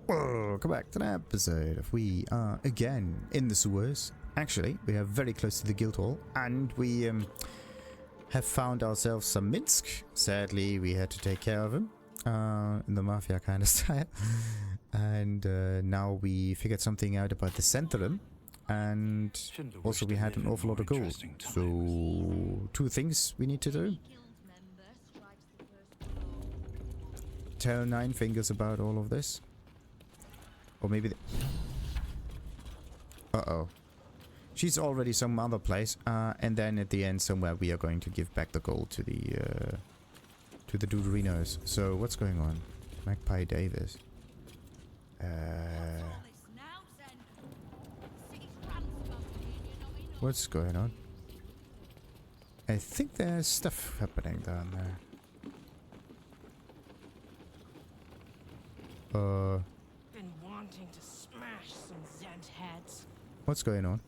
Welcome back to the episode of We Are Again in the Sewers. Actually, we are very close to the guild hall, and we have found ourselves some Minsk. Sadly, we had to take care of him in the mafia kind of style. And now we figured something out about the Zentharim, and also we had an awful lot of gold. So, two things we need to do. Tell Nine Fingers about all of this. Or maybe... Uh-oh. She's already some other place. And then at the end somewhere we are going to give back the gold to the Duderinos. So what's going on? Magpie Davis. What's going on? I think there's stuff happening down there. Been wanting to smash some Zent heads. What's going on?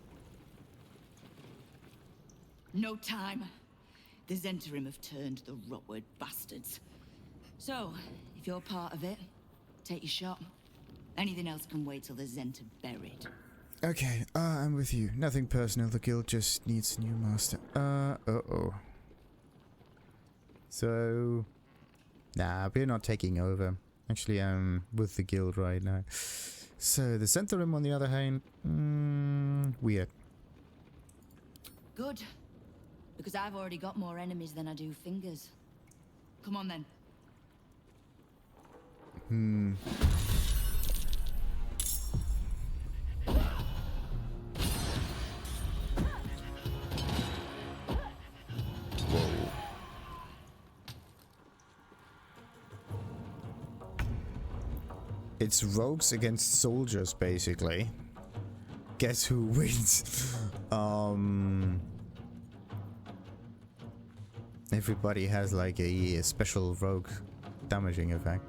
No time. The Zentharim have turned the rotward bastards. So, if you're part of it, take your shot. Anything else can wait till the Zent are buried. Okay, I'm with you. Nothing personal, the guild just needs a new master. Uh-oh. So... Nah, we're not taking over. Actually, I'm with the guild right now. So, the Zentharim, on the other hand, weird. Good. Because I've already got more enemies than I do fingers. Come on then. It's rogues against soldiers, basically. Guess who wins? Everybody has like a special rogue damaging effect.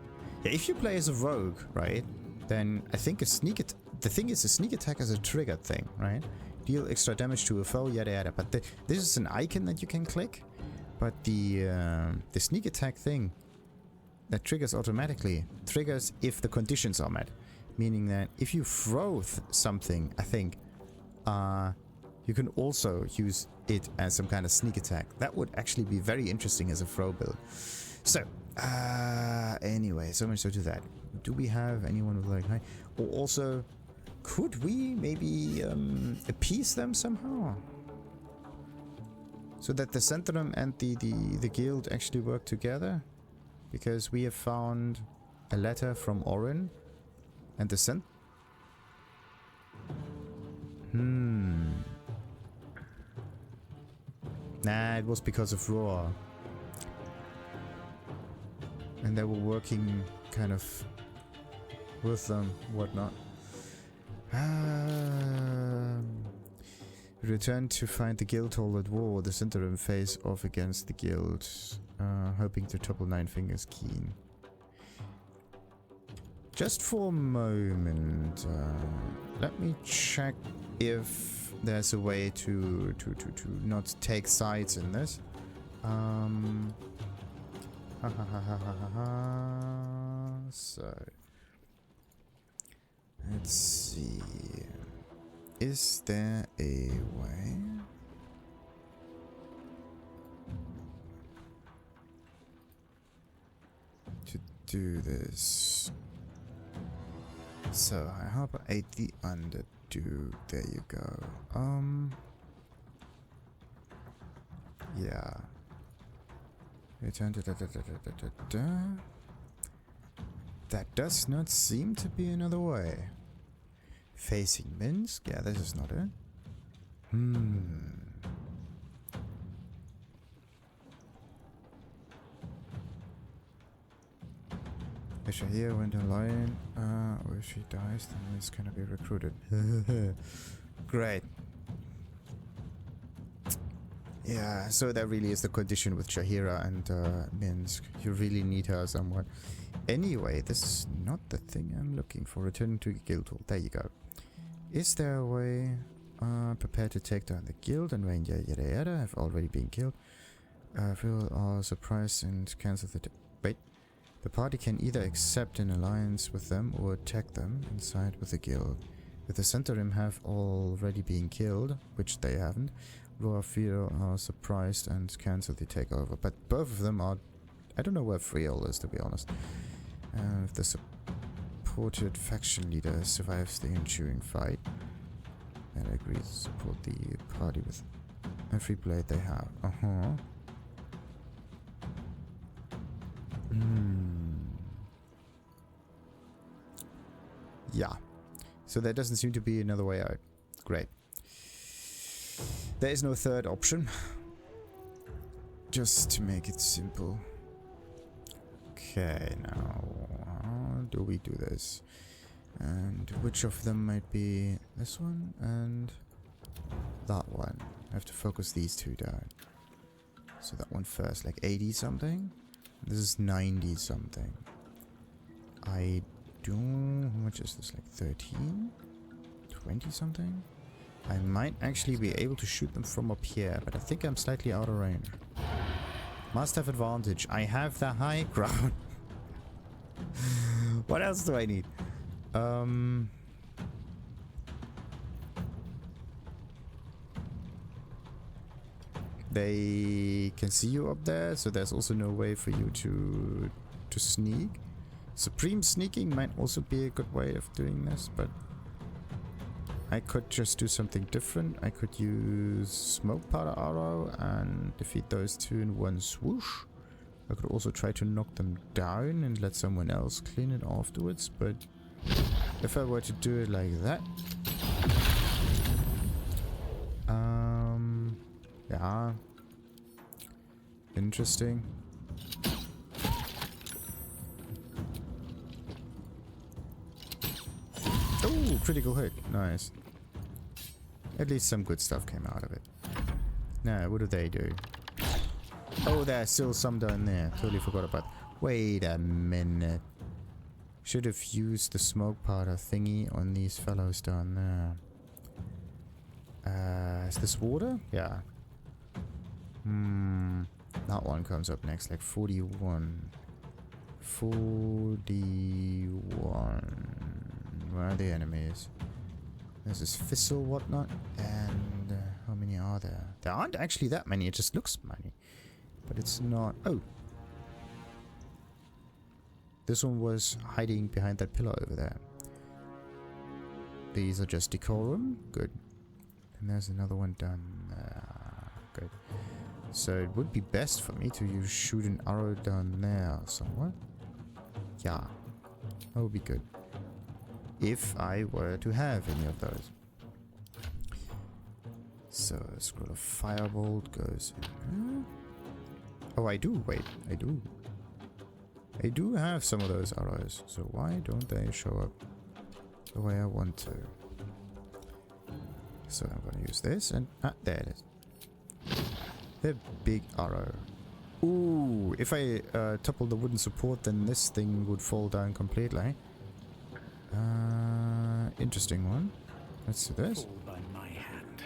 Yeah, if you play as a rogue, right, then I think the thing is a sneak attack is a triggered thing, right? Deal extra damage to a foe, yada yada. But this is an icon that you can click. But the sneak attack thing that triggers automatically triggers if the conditions are met, meaning that if you throw something, I think you can also use it as some kind of sneak attack. That would actually be very interesting as a throw build. So anyway, so much so to that. Do we have anyone with like high? Or also, could we maybe appease them somehow, so that the Zentharim and the guild actually work together? Because we have found a letter from Orin and the Zent. Nah, it was because of Roar. And they were working kind of with them, whatnot. Return to find the guild hall at war. The Zentharim face off against the guild. Hoping to topple Nine Fingers Keene. Just for a moment, let me check if there's a way to not take sides in this. So let's see. Is there a way? To do this. So I harbor 8 the Underduke. There you go. Yeah. Return to That does not seem to be another way. Facing Minsk? Yeah, this is not it. If Shahir went to Larian, or if she dies, then it's gonna be recruited. Great. Yeah, so that really is the condition with Shahira and Minsk. You really need her somewhat. Anyway, this is not the thing I'm looking for. Returning to the guild hall. There you go. Is there a way? Prepare to take down the guild and Rain yada yada have already been killed. Feel all surprised and cancel the... Wait. The party can either accept an alliance with them or attack them and side with the guild. If the Zentharim have already been killed, which they haven't, Rugan are surprised and cancel the takeover. But both of them are... I don't know where Friel is, to be honest. If the supported faction leader survives the ensuing fight, then I agree to support the party with every blade they have. Yeah. So there doesn't seem to be another way out. Great. There is no third option. Just to make it simple. Okay, now how do we do this? And which of them might be this one and that one? I have to focus these two down. So that one first, like 80 something. This is 90 something. I do... How much is this? Like 13? 20 something? I might actually be able to shoot them from up here, but I think I'm slightly out of range. Must have advantage. I have the high ground. What else do I need? They can see you up there, so there's also no way for you to sneak. Supreme sneaking might also be a good way of doing this, but I could just do something different. I could use smoke powder arrow and defeat those two in one swoosh. I could also try to knock them down and let someone else clean it afterwards, but if I were to do it like that... yeah. Interesting. Oh, critical hit. Nice. At least some good stuff came out of it. Now, what do they do? Oh, there's still some down there. Totally forgot about... Wait a minute. Should have used the smoke powder thingy on these fellows down there. Is this water? Yeah. That one comes up next, like 41. 41. Where are the enemies? There's this Thistle, whatnot. And how many are there? There aren't actually that many, it just looks many. But it's not... Oh! This one was hiding behind that pillar over there. These are just decorum. Good. And there's another one down there. Good. So it would be best for me to shoot an arrow down there somewhere. Yeah. That would be good. If I were to have any of those. So a scroll of firebolt goes in. Oh, I do. Wait, I do. I do have some of those arrows. So why don't they show up the way I want to? So I'm gonna use this and... Ah, there it is. The big arrow. Ooh, if I topple the wooden support, then this thing would fall down completely. Interesting one. Let's do this. By my hand.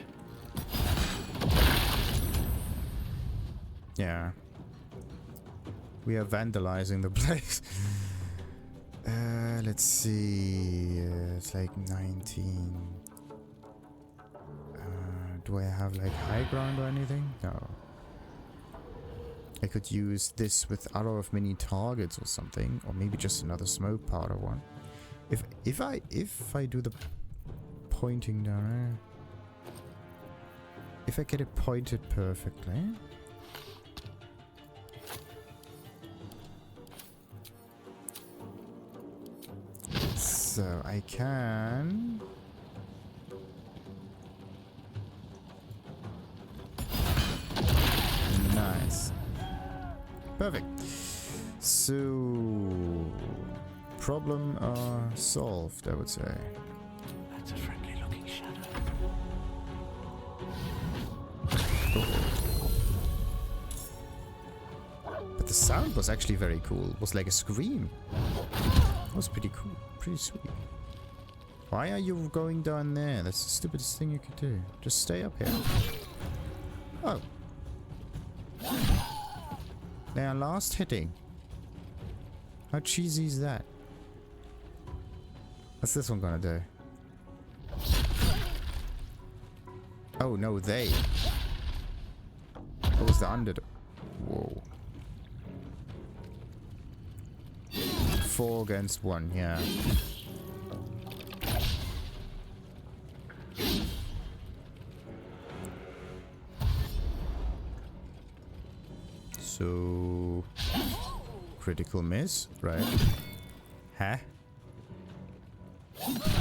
Yeah. We are vandalizing the place. Let's see. It's like 19. Do I have like high ground or anything? No. I could use this with arrow of many targets or something, or maybe just another smoke powder one. If I do the pointing down, if I get it pointed perfectly. So I can... Nice. Perfect. So... Problem solved, I would say. That's a friendly looking shadow. But the sound was actually very cool. It was like a scream. That was pretty cool. Pretty sweet. Why are you going down there? That's the stupidest thing you could do. Just stay up here. Oh. They are last hitting. How cheesy is that? What's this one gonna do? Oh no, they. What was the Underduke? Whoa. 4 against 1, yeah. So... critical miss, right? Huh?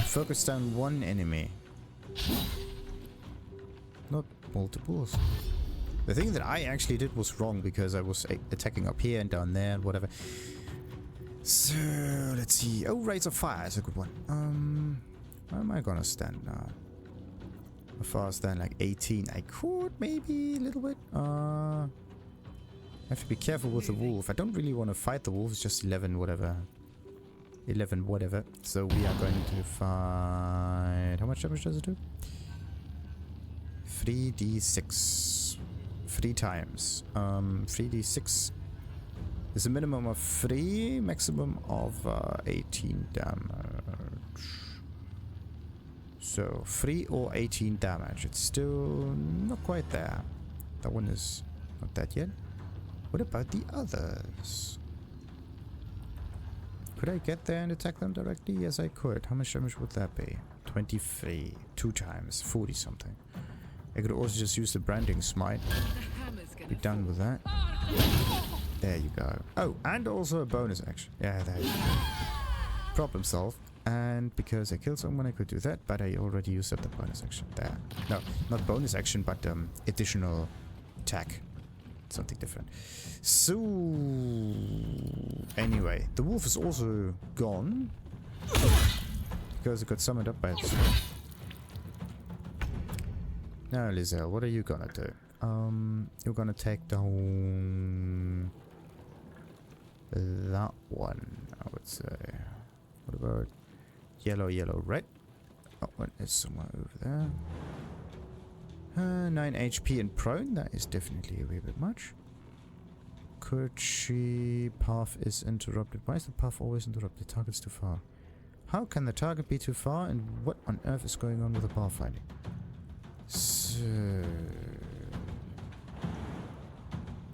Focus down one enemy. Not multiples. The thing that I actually did was wrong because I was attacking up here and down there and whatever. So, let's see. Oh, Rays of Fire is a good one. Where am I gonna stand now? How far I stand? Like 18. I could maybe a little bit. I have to be careful with the wolf. I don't really want to fight the wolf. It's just 11 whatever. 11 whatever. So we are going to fight... How much damage does it do? 3d6. 3 times. 3d6 is a minimum of 3, maximum of 18 damage. So 3 or 18 damage. It's still not quite there. That one is not that yet. What about the others? Could I get there and attack them directly? Yes, I could. How much damage would that be? 23. 2 times. 40 something. I could also just use the branding smite. Be done with that. There you go. Oh, and also a bonus action. Yeah, there you go. Problem solved. And because I killed someone, I could do that, but I already used up the bonus action. There. No, not bonus action, but additional attack. Something different. So, anyway, the wolf is also gone. Because it got summoned up by this. Now, Lizelle, what are you gonna do? You're gonna take down that one, I would say. What about yellow, yellow, red? That one is somewhere over there. 9 HP and prone, that is definitely a wee bit much. Could she... Path is interrupted. Why is the path always interrupted? The target's too far. How can the target be too far, and what on earth is going on with the pathfinding? So...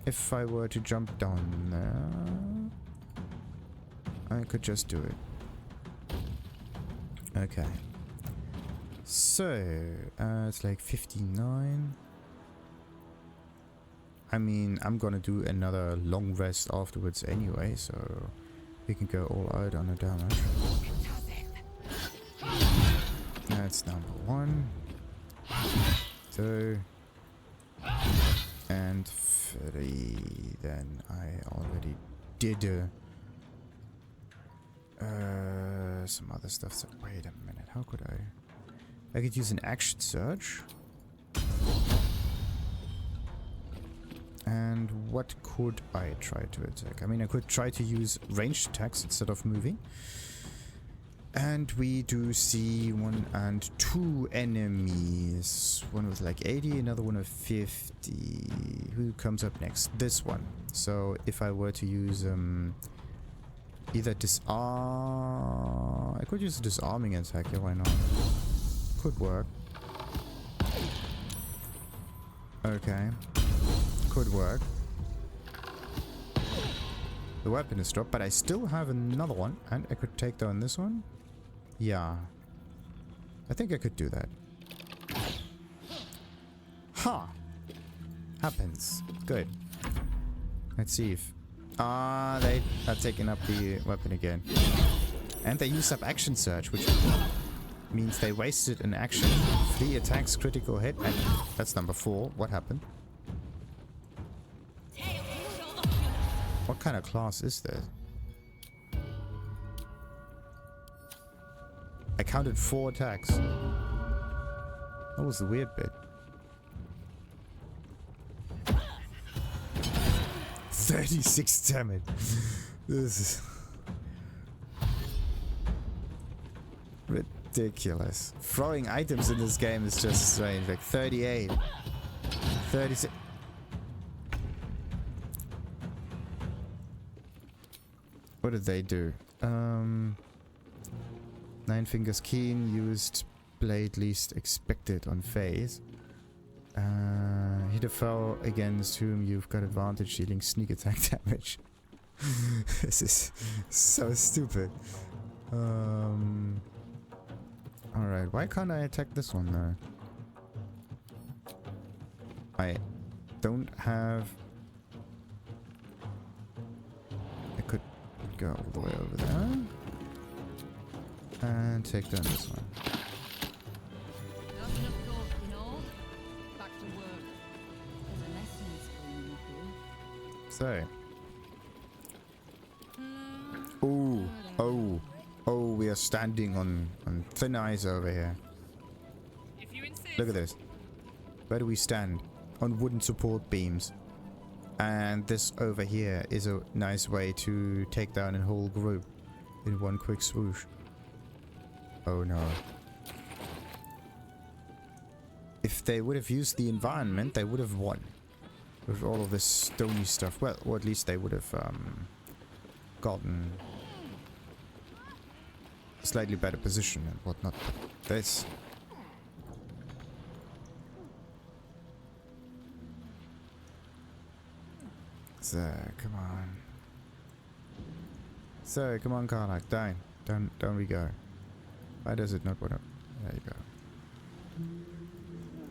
if I were to jump down there... I could just do it. Okay. So, it's like 59. I mean, I'm gonna do another long rest afterwards anyway, so we can go all out on the damage. That's number 1. 2. And 3. Then I already did some other stuff. So wait a minute, how could I could use an action surge. And what could I try to attack? I mean, I could try to use ranged attacks instead of moving. And we do see 1 and 2 enemies. One with like 80, another one with 50. Who comes up next? This one. So if I were to use either disarm... I could use a disarming attack, yeah, why not? Could work. Okay. Could work. The weapon is dropped, but I still have another one, and I could take down this one. Yeah. I think I could do that. Ha! Happens. Good. Let's see if... they are taking up the weapon again. And they used up action surge, which means they wasted an action. 3 attacks, critical hit, and that's number 4. What happened? What kind of class is this? I counted 4 attacks. That was the weird bit. 36 damage. This is ridiculous. Throwing items in this game is just strange. Like 38. 36. What did they do? Nine Fingers Keene used blade least expected on phase. Hit a foe against whom you've got advantage, dealing sneak attack damage. This is so stupid. Alright, why can't I attack this one though? I don't have... I could go all the way over there. And take down this one. Not enough gold, you know? Back to work. There's a lessons for you, So. Oh, we are standing on thin ice over here. If you insist. Look at this. Where do we stand? On wooden support beams. And this over here is a nice way to take down a whole group in one quick swoosh. Oh no. If they would have used the environment, they would have won. With all of this stony stuff. Well, or at least they would have gotten a slightly better position and whatnot. This. So, come on. So, come on, Karlach, down we go. Why does it not want to? There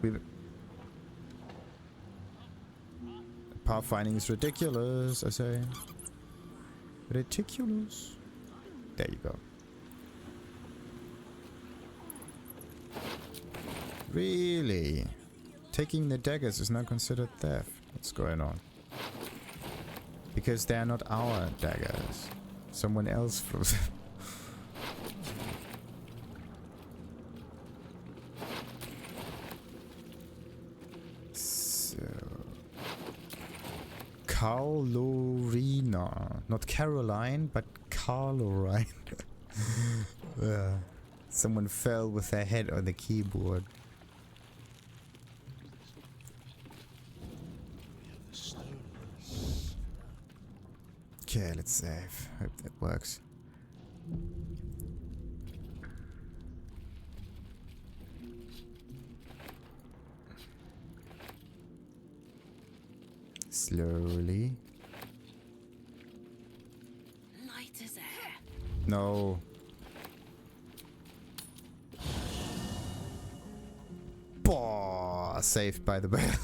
you go. Pathfinding is ridiculous, I say. Ridiculous. There you go. Really? Taking the daggers is not considered theft. What's going on? Because they are not our daggers. Someone else threw them. Carlorina. Not Caroline, but Carlorine. Someone fell with their head on the keyboard. Okay, let's save. Hope that works. Slowly. Light as air. No. Boah, saved by the bell.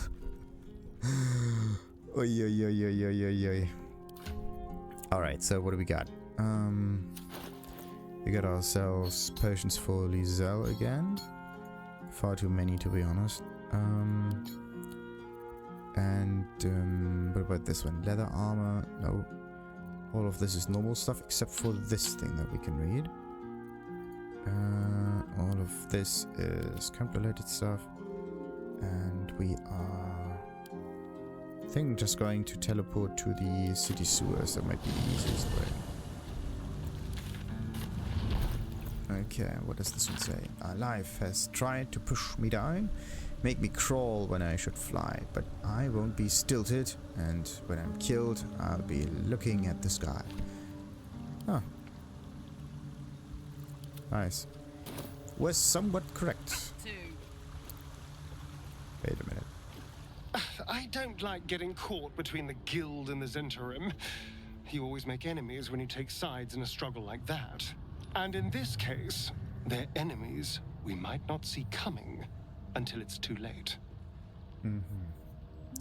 Oy, oy, oy, oy, oy, oy, oy. Alright, so what do we got? We got ourselves potions for Lizelle again. Far too many, to be honest. What about this one? Leather armor? No. All of this is normal stuff except for this thing that we can read. All of this is camp-related stuff. And we are... I think just going to teleport to the city sewers. That might be the easiest way. Okay, what does this one say? Life has tried to push me down, make me crawl when I should fly, but I won't be stilted, and when I'm killed, I'll be looking at the sky. Oh. Nice. Was somewhat correct. Wait a minute. I don't like getting caught between the guild and the Zentharim. You always make enemies when you take sides in a struggle like that. And in this case, they're enemies we might not see coming until it's too late.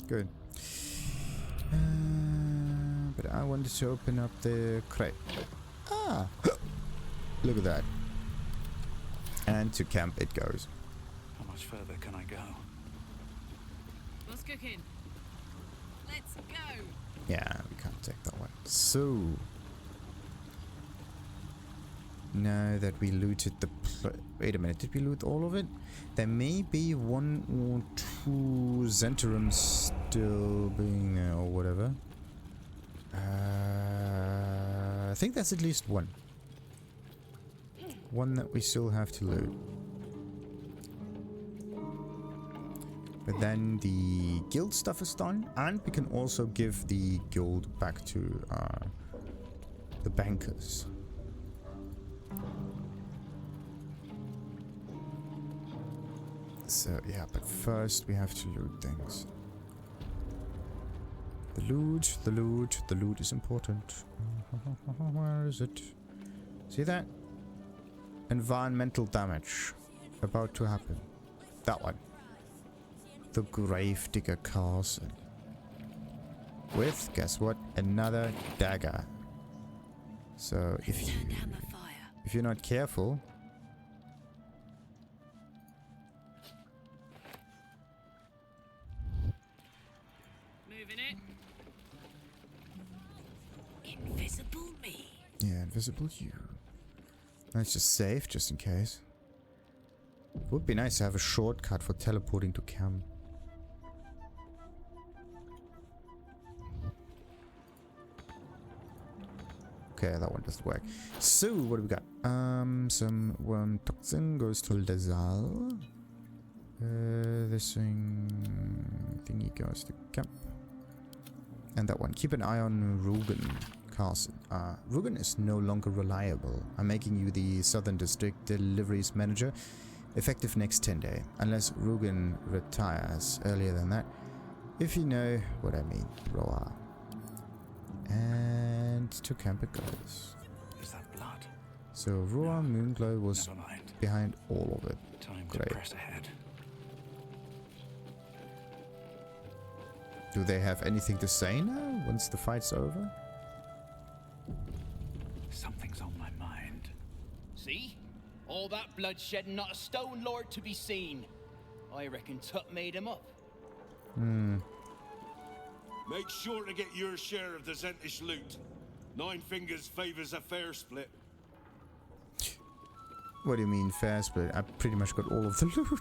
Good. But I wanted to open up the crate. Ah! Look at that. And to camp it goes. How much further can I go? What's cooking? Let's go. Yeah, we can't take that one. So... now that we looted the... wait a minute, did we loot all of it? There may be one or two Zentharim still being there or whatever. I think that's at least one. One that we still have to loot. But then the guild stuff is done, and we can also give the guild back to The bankers. So, yeah, but first we have to loot things. The loot, the loot, the loot is important. Where is it? See that? Environmental damage. About to happen. That one. The Gravedigger Castle. With, guess what? Another dagger. So if you're not careful, Moving it. Invisible me. yeah, invisible you. Let's just save just in case. Would be nice to have a shortcut for teleporting to camp. Okay, that one doesn't work. So, what do we got? Some worm toxin goes to Lazal. This thingy goes to camp. And that one. Keep an eye on Rugan Castle. Rugan is no longer reliable. I'm making you the Southern District Deliveries Manager. Effective next 10 days. Unless Rugan retires earlier than that. If you know what I mean. Roar. And to camp it goes. Is that blood? So Roar Moonglow was Never mind. behind all of it. Time Great. to press ahead. Do they have anything to say now, once the fight's over? Something's on my mind. See? All that bloodshed and not a stone lord to be seen. I reckon Tut made him up. Make sure to get your share of the Zentish loot. Nine Fingers favors a fair split. What do you mean fair split? I pretty much got all of the loot.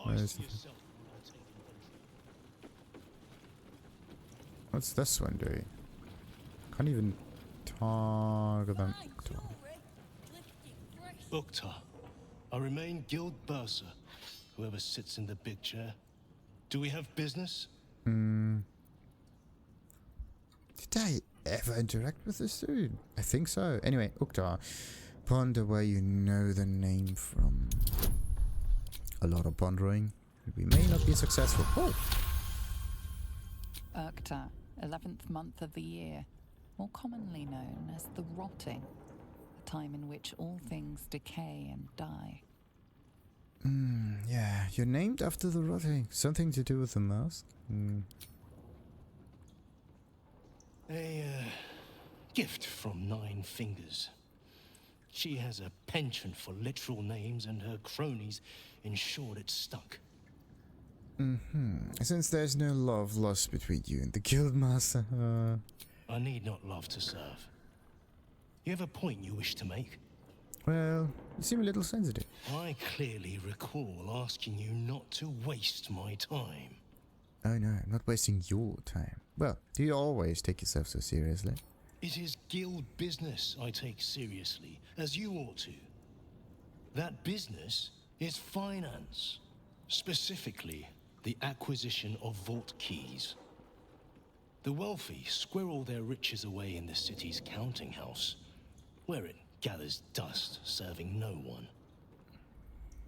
Where's the what's this one doing? Can't even target them. Uktar, I remain Guild Bursar, whoever sits in the big chair. Do we have business? Did I ever interact with this dude? I think so. Anyway, Uktar, ponder where you know the name from. A lot of pondering. We may not be successful. Oh! Uktar, 11th month of the year, more commonly known as the Rotting, a time in which all things decay and die. Yeah, you're named after the Rotting. Something to do with the mask? A gift from Nine Fingers. She has a penchant for literal names and her cronies ensured it stuck. Since there's no love lost between you and the Guildmaster, I need not love to serve. You have a point you wish to make? well, you seem a little sensitive. I clearly recall asking you not to waste my time. Oh no, I'm not wasting your time. Well, do you always take yourself so seriously? It is guild business I take seriously, as you ought to. That business is finance. Specifically, the acquisition of vault keys. The wealthy squirrel their riches away in the city's counting house, where it gathers dust, serving no one.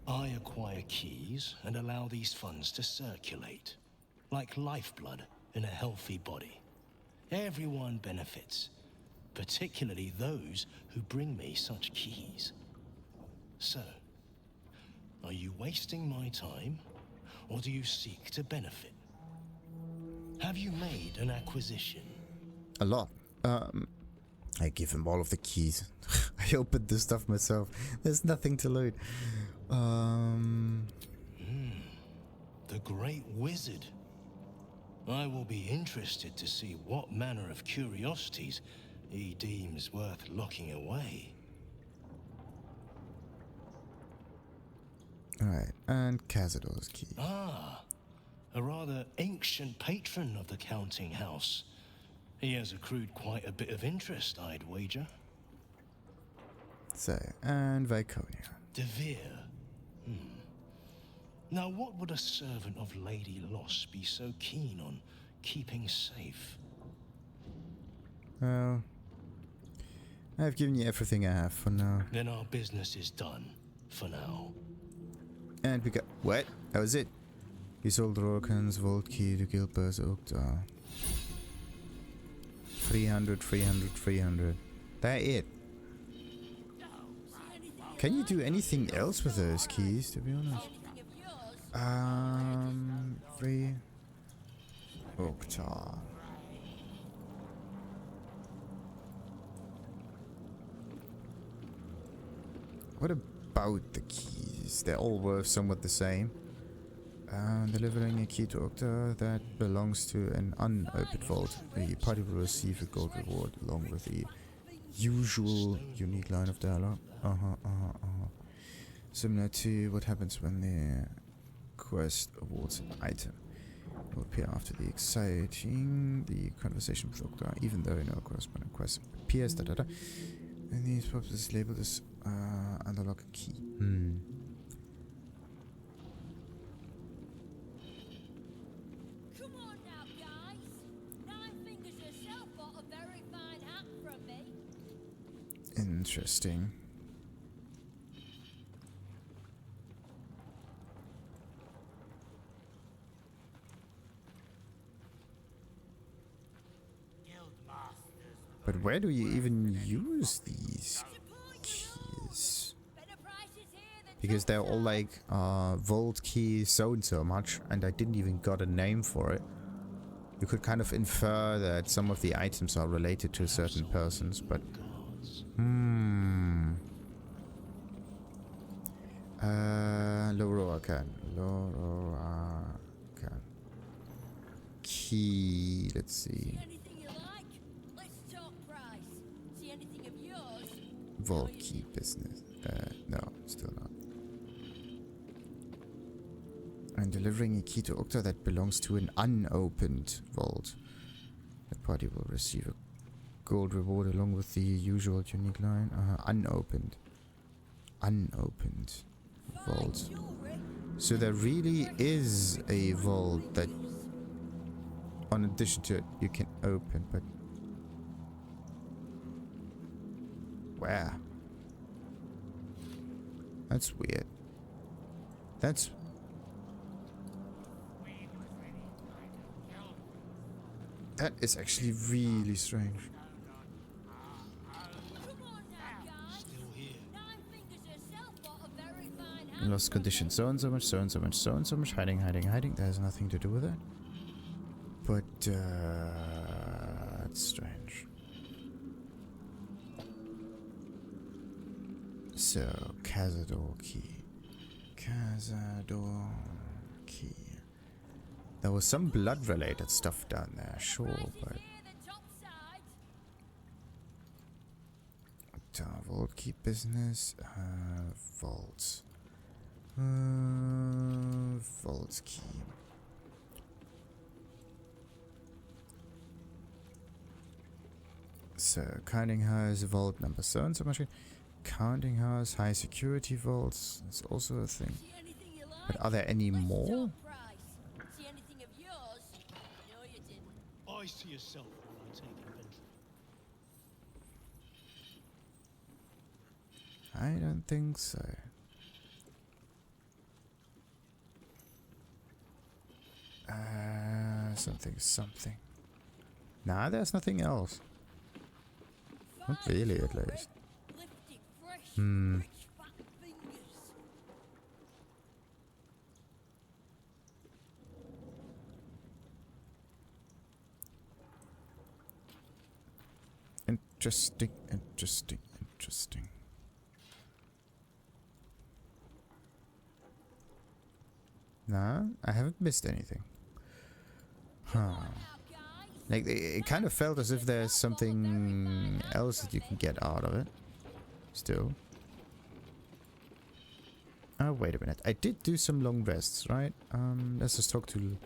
I acquire keys and allow these funds to circulate, like lifeblood in a healthy body. Everyone benefits, particularly those who bring me such keys. So, are you wasting my time, or do you seek to benefit? Have you made an acquisition? A lot. I give him all of the keys. I opened this stuff myself. There's nothing to loot. The Great Wizard. I will be interested to see what manner of curiosities he deems worth locking away. Alright, and Cazador's key. Ah, a rather ancient patron of the counting house. He has accrued quite a bit of interest, I'd wager. So, and Viconia. Devere. Now, what would a servant of Lady Loss be so keen on keeping safe? Well, I've given you everything I have for now. Then our business is done. For now. And we got... What? That was it. We sold Rokan's Vault Key to Gilbert's Uktar. 300, 300, 300. That it. Can you do anything else with those keys, to be honest? 3... Uktar. What about the keys? They're all worth somewhat the same. Delivering a key to Uktar that belongs to an unopened vault. The party will receive a gold reward along with the usual unique line of dialogue. Similar to what happens when the quest awards an item. It will appear after the conversation with Uktar, even though no corresponding quest appears. And these purposes labeled as unlock a key. Come on now, guys. Nine Fingers herself bought a very fine hat from me. Interesting. But where do you even use these keys? Because they're all like vault key so and so much, and I didn't even got a name for it. You could kind of infer that some of the items are related to certain persons, but Loroakan. Key, let's see. Vault key business. No, still not. And delivering a key to Uktar that belongs to an unopened vault. The party will receive a gold reward along with the usual unique line. Unopened. Unopened vault. So there really is a vault that, in addition to it, you can open, but where? That's weird. That is actually really strange. Lost condition. So and so much, so and so much, so and so much. Hiding. That has nothing to do with it. But, that's strange. So, Cazador key. There was some blood-related stuff down there, sure, but... Vault key business, vaults. Vault key. So, counting house, vault number so and so much. Counting house, high security vaults, it's also a thing. But are there any more? I see yourself when I take inventory. I don't think so. Something. Nah, there's nothing else. Not really, at least. Interesting. Nah, I haven't missed anything. Like, it kind of felt as if there's something else that you can get out of it. Still. Oh, wait a minute. I did do some long rests, right? Let's just talk to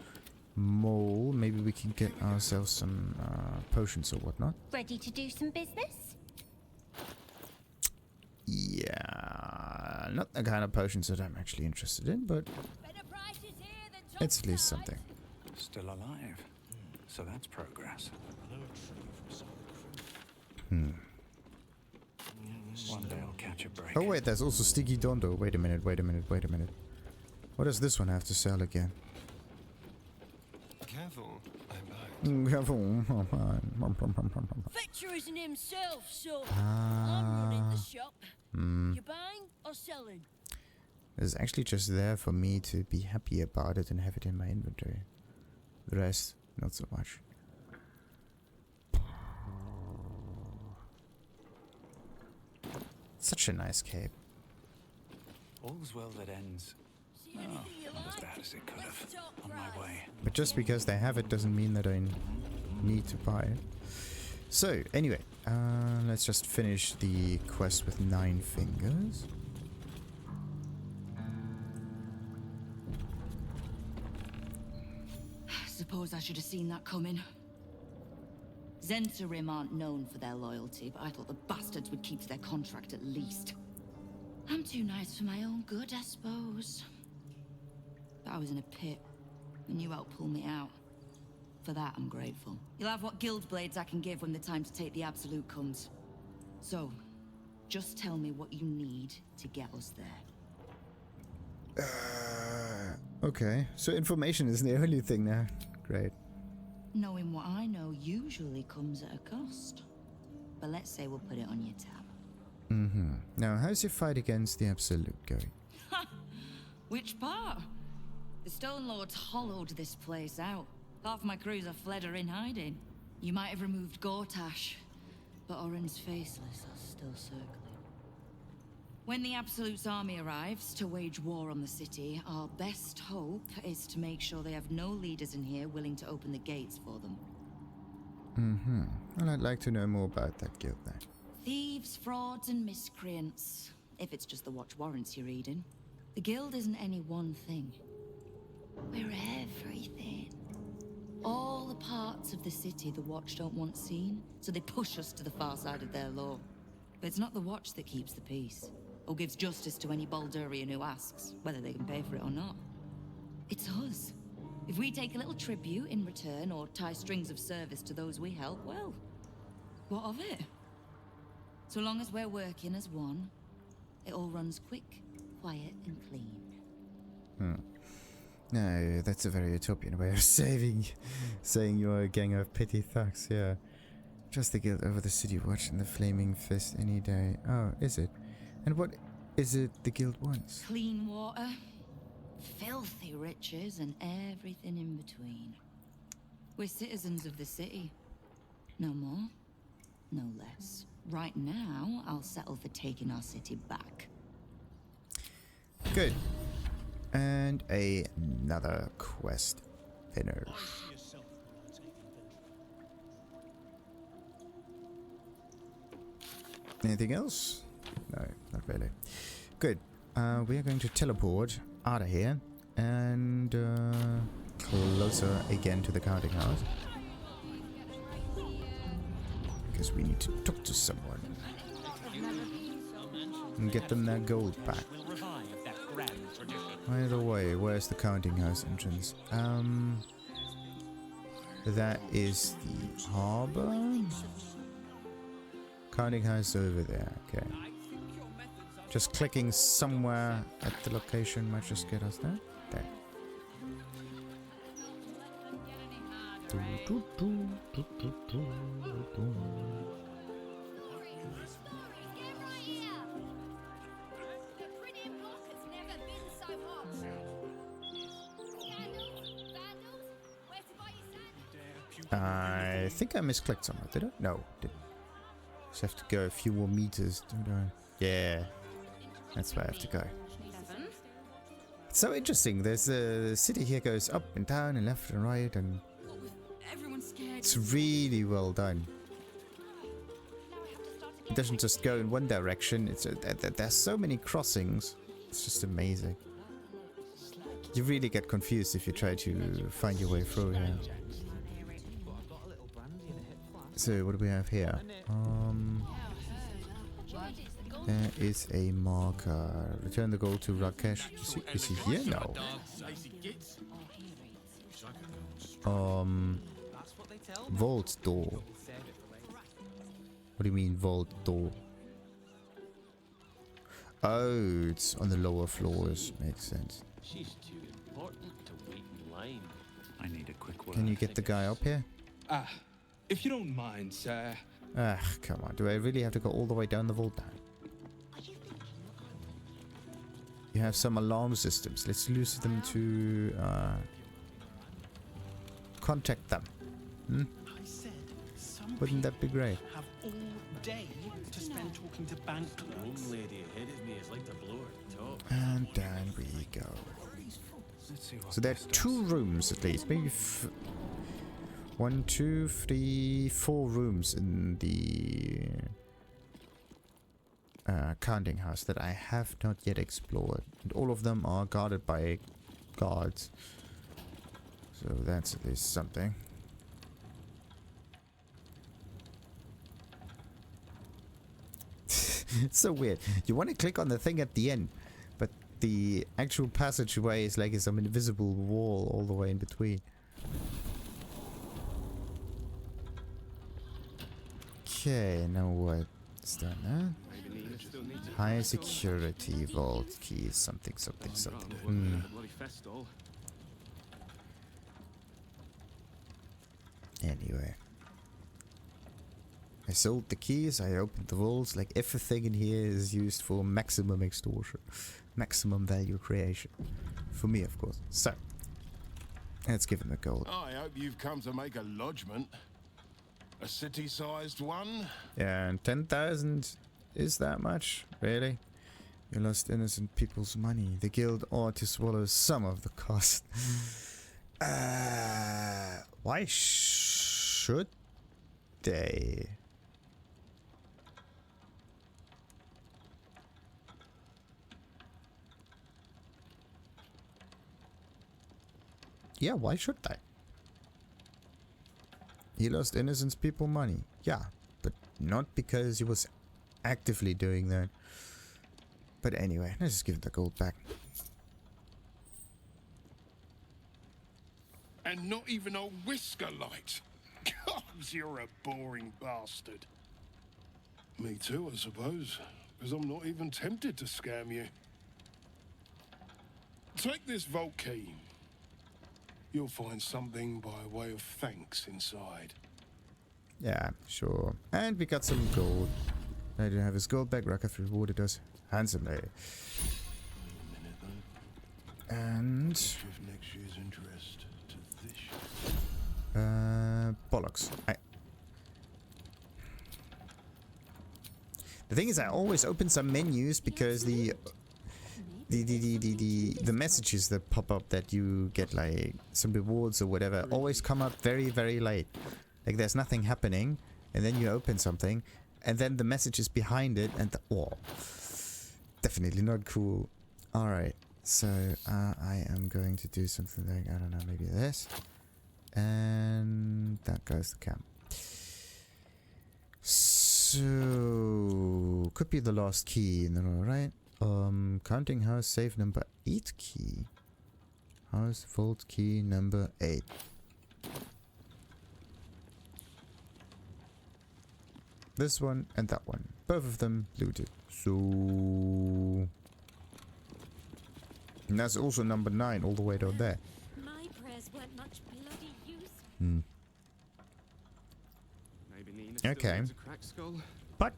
Mole. Maybe we can get ourselves some potions or whatnot. Ready to do some business? Yeah, not the kind of potions that I'm actually interested in, but it's at least something. Still alive. So that's progress. No tree from some crew. One day I'll catch a break. Oh wait, there's also Sticky Dondo. Wait a minute, wait a minute, wait a minute. What does this one have to sell again? Careful, I'm back. Careful. Fetcher isn't himself, so I'm running the shop. You buying or selling? It's actually just there for me to be happy about it and have it in my inventory. The rest, not so much. Such a nice cape. All's well that ends. See anything you Not as like? bad as it could Let's have. talk On my price. way. But just because they have it doesn't mean that I need to buy it. So, anyway, let's just finish the quest with 9 fingers. Suppose I should have seen that coming. Zentharim aren't known for their loyalty, but I thought the bastards would keep to their contract at least. I'm too nice for my own good, I suppose. But I was in a pit, and you helped pull me out. For that, I'm grateful. You'll have what guild blades I can give when the time to take the Absolute comes. So, just tell me what you need to get us there. Okay, so information is the only thing now. Great. Knowing what I know usually comes at a cost. But let's say we'll put it on your tab. Now, how's your fight against the Absolute going? Which part? The Stone Lords hollowed this place out. Half my crews are fled or in hiding. You might have removed Gortash, but Orin's faceless are still circling. When the Absolute's army arrives to wage war on the city, our best hope is to make sure they have no leaders in here willing to open the gates for them. Well, I'd like to know more about that guild then. Thieves, frauds, and miscreants. If it's just the watch warrants you're reading. The guild isn't any one thing. We're everything. All the parts of the city the watch don't want seen, so they push us to the far side of their law. But it's not the watch that keeps the peace, or gives justice to any Baldurian who asks, whether they can pay for it or not. It's us. If we take a little tribute in return, or tie strings of service to those we help, well, what of it? So long as we're working as one, it all runs quick, quiet, and clean. No, that's a very utopian way of saying you're a gang of petty thugs, yeah. Just the guild over the city watch and the flaming fist any day. Oh, is it? And what is it the guild wants? Clean water, filthy riches, and everything in between. We're citizens of the city. No more, no less. Right now, I'll settle for taking our city back. Good. And another quest finished. Anything else? No, not really. Good. We are going to teleport out of here and closer again to the counting house. Because we need to talk to someone and get them their gold back. By the way, where's the counting house entrance? That is the harbor. Counting house over there, okay. Just clicking somewhere at the location might just get us there. There. I think I misclicked somewhere, did I? No, didn't. Just have to go a few more meters, don't I? Yeah, that's where I have to go. It's so interesting. There's a city here goes up and down and left and right, and it's really well done. It doesn't just go in one direction. It's there's so many crossings. It's just amazing. You really get confused if you try to find your way through here. So what do we have here? There is a marker. Return the gold to Rakath. Is he here? No. Vault door. What do you mean vault door? Oh, it's on the lower floors. Makes sense. She's too important to wait in line. I need a quick word. Can you get the guy up here? Ah, if you don't mind, sir. Ah, come on. Do I really have to go all the way down the vault now? You have some alarm systems. Let's use them to contact them. Hmm? I said Wouldn't that be great? have all day to spend talking to bank clerks. One lady ahead of me is like to blow her top. And down we go. Let's see what So there this are does. 2 rooms at least. Maybe 1, 2, 3, 4 rooms in the counting house that I have not yet explored. And all of them are guarded by guards. So that's at least something. It's so weird. You want to click on the thing at the end, but the actual passageway is like some invisible wall all the way in between. Okay, now what's that now? High security vault key, something. Anyway. I sold the keys, I opened the vaults, like everything in here is used for maximum extortion. Maximum value creation. For me, of course. So, let's give him the gold. I hope you've come to make a lodgment. A city-sized one? Yeah, and 10,000 is that much? Really? You lost innocent people's money. The guild ought to swallow some of the cost. Why should they? Yeah, why should they? He lost innocent people money. Yeah, but not because he was actively doing that. But anyway, let's just give the gold back. And not even a whisker light. God, you're a boring bastard. Me too, I suppose. Because I'm not even tempted to scam you. Take this vault key. You'll find something by way of thanks inside. Yeah, sure. And we got some gold. I didn't have his gold back. Rakath rewarded us handsomely. And Next year's interest to this. bollocks. The thing is, I always open some menus because the messages that pop up that you get like some rewards or whatever always come up very, very late. Like there's nothing happening, and then you open something, and then the message is behind it, and definitely not cool. All right, so I am going to do something like, I don't know, maybe this, and that goes the camp. So could be the last key in the row, right? Counting house safe number 8 key. House vault key number 8. This one and that one. Both of them looted. So... And that's also number 9 all the way down there. My prayers weren't much bloody use. Okay. But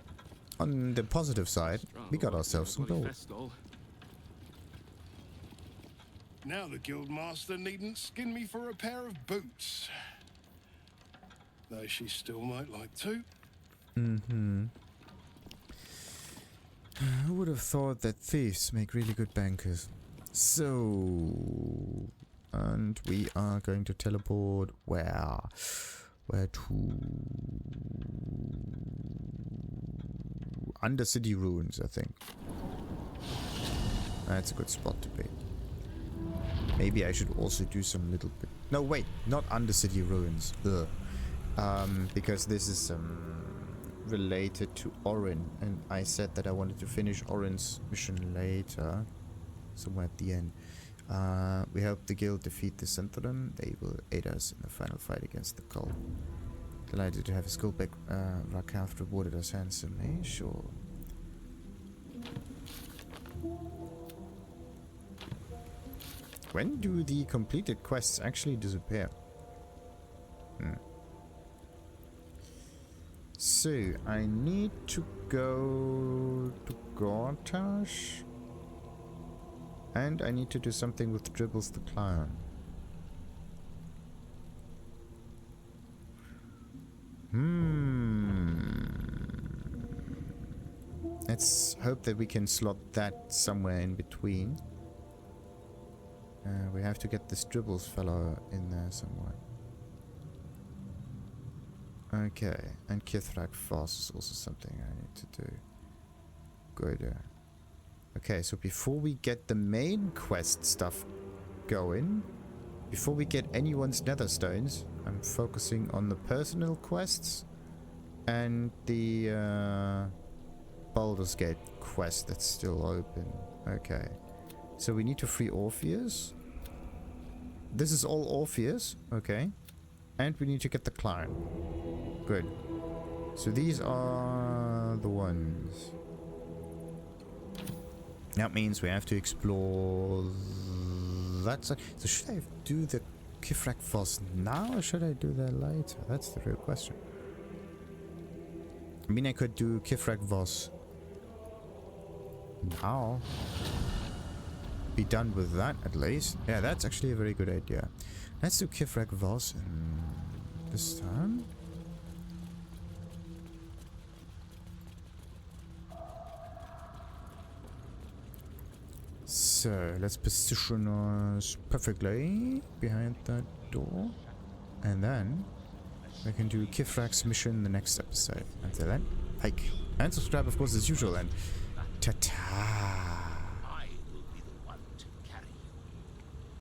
on the positive side, we got ourselves some gold. Now the guildmaster needn't skin me for a pair of boots. Though she still might like to. Who would have thought that thieves make really good bankers? So... And we are going to teleport where? Where to? Undercity ruins, I think. That's a good spot to be. Maybe I should also do some little bit... No, wait, not Undercity ruins. Ugh. Because this is related to Orin, and I said that I wanted to finish Orin's mission later, somewhere at the end. We help the guild defeat the Zentharim. They will aid us in the final fight against the cult. Delighted to have a skullback Rakath rewarded us handsomely. Sure. When do the completed quests actually disappear? So, I need to go to Gortash. And I need to do something with Dribbles the Clown. Let's hope that we can slot that somewhere in between. We have to get this Dribbles fellow in there somewhere. Okay, and Kithrak Foss is also something I need to do. Good. Okay, so before we get the main quest stuff going, before we get anyone's netherstones, I'm focusing on the personal quests and the Baldur's Gate quest that's still open. Okay, so we need to free Orpheus. This is all Orpheus, okay. And we need to get the clown. Good. So these are the ones. That means we have to explore that side. So should I do the Kithrak Foss now or should I do that later? That's the real question. I mean, I could do Kithrak Voss now. Be done with that at least. Yeah, that's actually a very good idea. Let's do Kithrak Voss this time. So let's position us perfectly behind that door. And then we can do Kithrak's mission the next episode. Until then, like and subscribe of course as usual, and ta-ta!